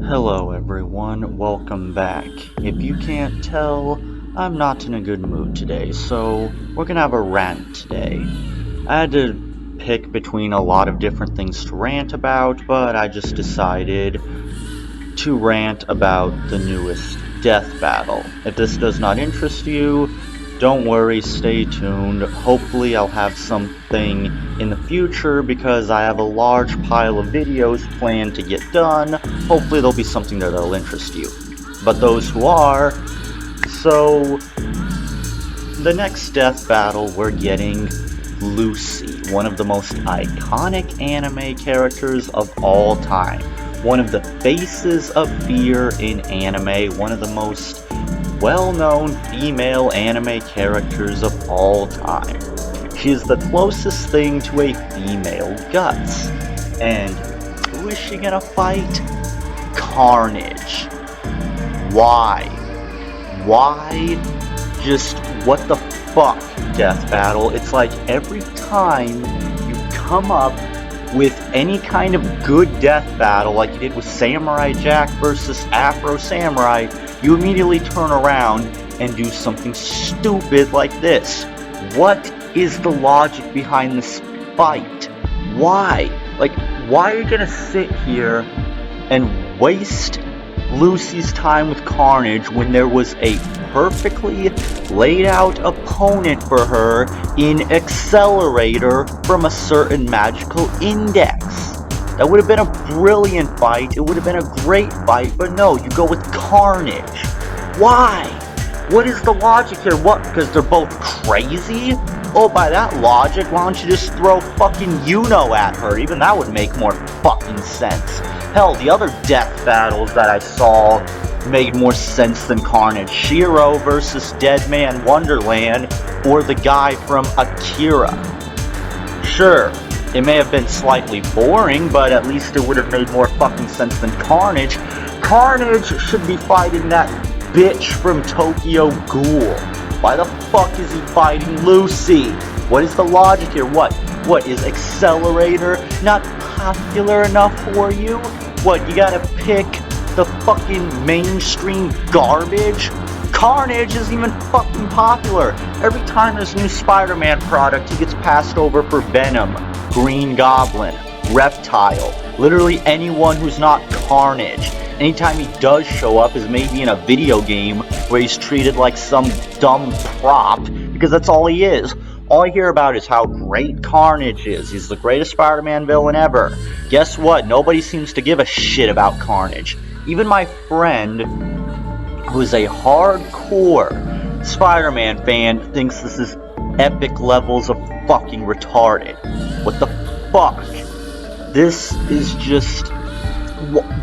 Hello everyone, welcome back. If you can't tell, I'm not in a good mood today, so we're gonna have a rant today. I had to pick between a lot of different things to rant about, but I just decided to rant about the newest death battle. If this does not interest you, don't worry, stay tuned. Hopefully I'll have something in the future because I have a large pile of videos planned to get done. Hopefully there'll be something that'll interest you. But those who are, so the next death battle we're getting Lucy, one of the most iconic anime characters of all time. One of the faces of fear in anime, one of the most well-known female anime characters of all time. She is the closest thing to a female Guts. And who is she gonna fight? Carnage. Why? Why? Just what the fuck, death battle? It's like every time you come up with any kind of good death battle like you did with Samurai Jack versus Afro Samurai, you immediately turn around and do something stupid like this. What is the logic behind this fight? Why? Like, why are you gonna sit here and waste Lucy's time with Carnage when there was a perfectly laid out opponent for her in Accelerator from a certain magical index? That would have been a brilliant fight, it would have been a great fight, but no, you go with Carnage. Why? What is the logic here? What, because they're both crazy? Oh, by that logic, why don't you just throw fucking Yuno at her? Even that would make more fucking sense. Hell, the other death battles that I saw made more sense than Carnage. Shiro versus Deadman Wonderland, or the guy from Akira. Sure, it may have been slightly boring, but at least it would have made more fucking sense than Carnage. Carnage should be fighting that bitch from Tokyo Ghoul. Why the fuck is he fighting Lucy? What is the logic here? What is Accelerator not popular enough for you? What, you gotta pick the fucking mainstream garbage? Carnage isn't even fucking popular. Every time there's a new Spider-Man product, he gets passed over for Venom, Green Goblin, Reptile, literally anyone who's not Carnage. Anytime he does show up is maybe in a video game where he's treated like some dumb prop, because that's all he is. All I hear about is how great Carnage is. He's the greatest Spider-Man villain ever. Guess what? Nobody seems to give a shit about Carnage. Even my friend, who is a hardcore Spider-Man fan, thinks this is epic levels of fucking retarded. What the fuck? This is just...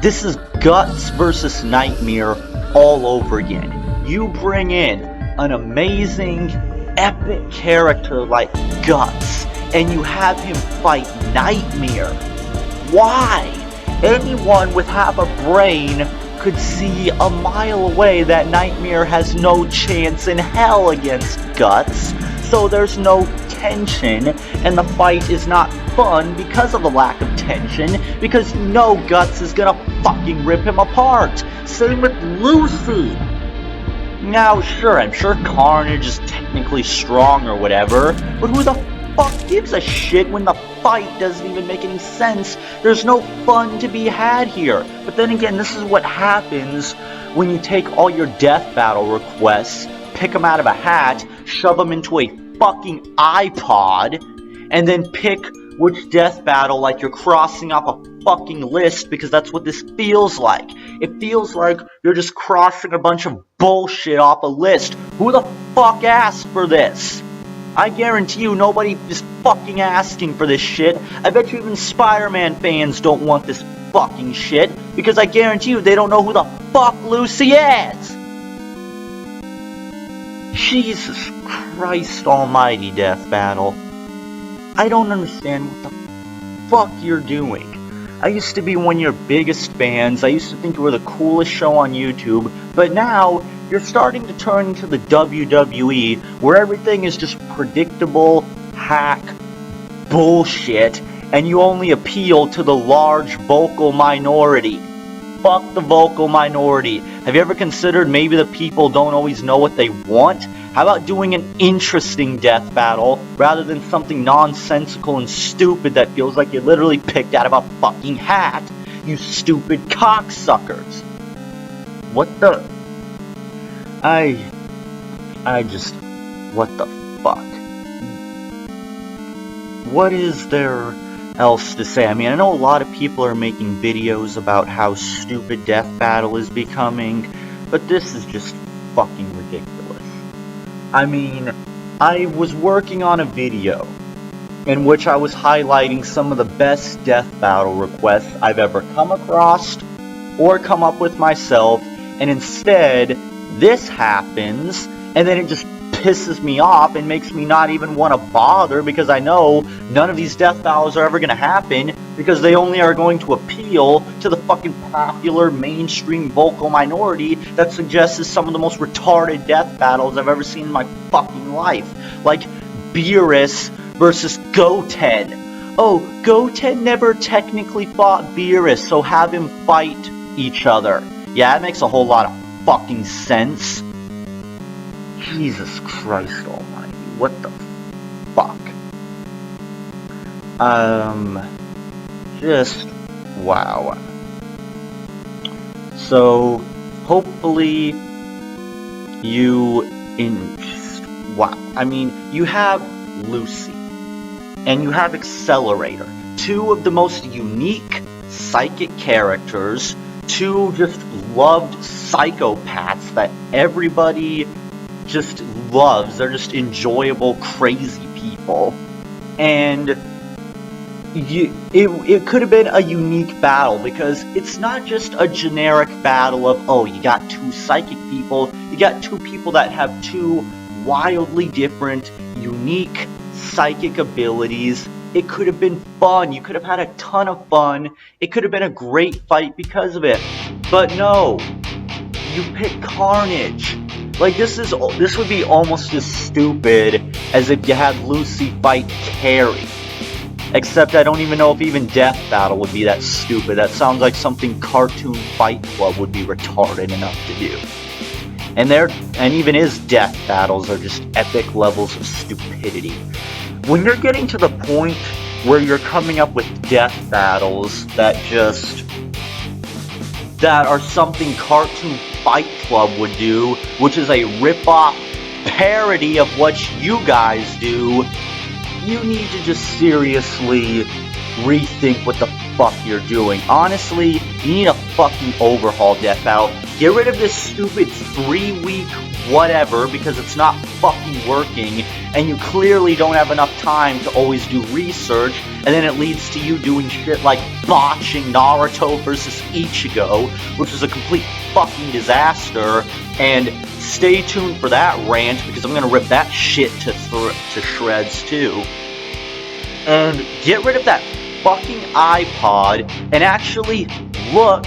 This is Guts versus Nightmare all over again. You bring in an amazing, epic character like Guts, and you have him fight Nightmare. Why? Anyone with half a brain could see a mile away that Nightmare has no chance in hell against Guts, so there's no tension, and the fight is not fun because of the lack of tension, because you know Guts is gonna fucking rip him apart. Same with Lucy. Now, sure, I'm sure Carnage is technically strong or whatever, but who the fuck gives a shit when the fight doesn't even make any sense? There's no fun to be had here. But then again, this is what happens when you take all your death battle requests, pick them out of a hat, shove them into a fucking iPod, and then pick which death battle like you're crossing off a fucking list, because that's what this feels like. It feels like you're just crossing a bunch of bullshit off a list. Who the fuck asked for this? I guarantee you nobody is fucking asking for this shit. I bet you even Spider-Man fans don't want this fucking shit, because I guarantee you they don't know who the fuck Lucy is. Jesus Christ almighty, death battle. I don't understand what the fuck you're doing. I used to be one of your biggest fans. I used to think you were the coolest show on YouTube. But now, you're starting to turn into the WWE, where everything is just predictable, hack, bullshit, and you only appeal to the large vocal minority. fuck the vocal minority. Have you ever considered maybe the people don't always know what they want? How about doing an interesting death battle rather than something nonsensical and stupid that feels like you literally picked out of a fucking hat, you stupid cocksuckers? What the? What the fuck? What is there else to say? I mean, I know a lot of people are making videos about how stupid Death Battle is becoming, but this is just fucking ridiculous. I mean, I was working on a video in which I was highlighting some of the best Death Battle requests I've ever come across or come up with myself, and instead, this happens, and then it just pisses me off and makes me not even want to bother, because I know none of these death battles are ever going to happen because they only are going to appeal to the fucking popular mainstream vocal minority that suggests some of the most retarded death battles I've ever seen in my fucking life. Like Beerus versus Goten. Oh, Goten never technically fought Beerus, so have him fight each other. Yeah, that makes a whole lot of fucking sense. Jesus Christ almighty, what the fuck? Just, wow. So, hopefully, wow. I mean, you have Lucy, and you have Accelerator, two of the most unique psychic characters, two just loved psychopaths that everybody just loves. They're just enjoyable, crazy people. And it could have been a unique battle, because it's not just a generic battle of, oh, you got two psychic people, you got two people that have two wildly different, unique psychic abilities. It could have been fun. You could have had a ton of fun. It could have been a great fight because of it. But no, you pick Carnage. Like, this would be almost as stupid as if you had Lucy fight Carrie. Except I don't even know if even Death Battle would be that stupid. That sounds like something Cartoon Fight Club would be retarded enough to do. And even his death battles are just epic levels of stupidity. When you're getting to the point where you're coming up with death battles that are something Cartoon Fight Club would do, which is a rip-off parody of what you guys do, you need to just seriously rethink what the fuck you're doing. Honestly, you need a fucking overhaul, Death Battle. Get rid of this stupid 3-week whatever, because it's not fucking working, and you clearly don't have enough time to always do research, and then it leads to you doing shit like botching Naruto versus Ichigo, which is a complete fucking disaster. And stay tuned for that rant, because I'm gonna rip that shit to shreds too. And get rid of that fucking iPod and actually look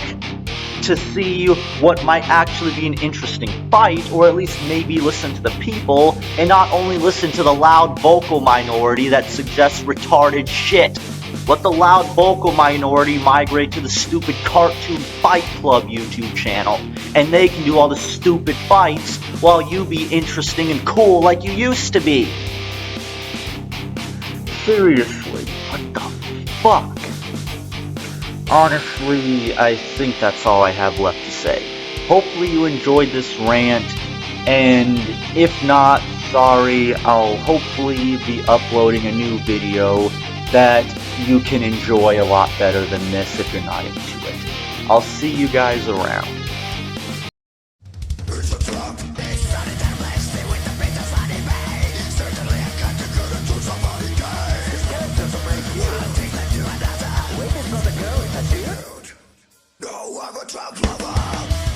to see what might actually be an interesting fight, or at least maybe listen to the people and not only listen to the loud vocal minority that suggests retarded shit. Let the loud vocal minority migrate to the stupid Cartoon Fight Club YouTube channel, and they can do all the stupid fights while you be interesting and cool like you used to be. Seriously, what the fuck? Honestly, I think that's all I have left to say. Hopefully you enjoyed this rant, and if not, sorry, I'll hopefully be uploading a new video that you can enjoy a lot better than this if you're not into it. I'll see you guys around. No, I'm a drug lover.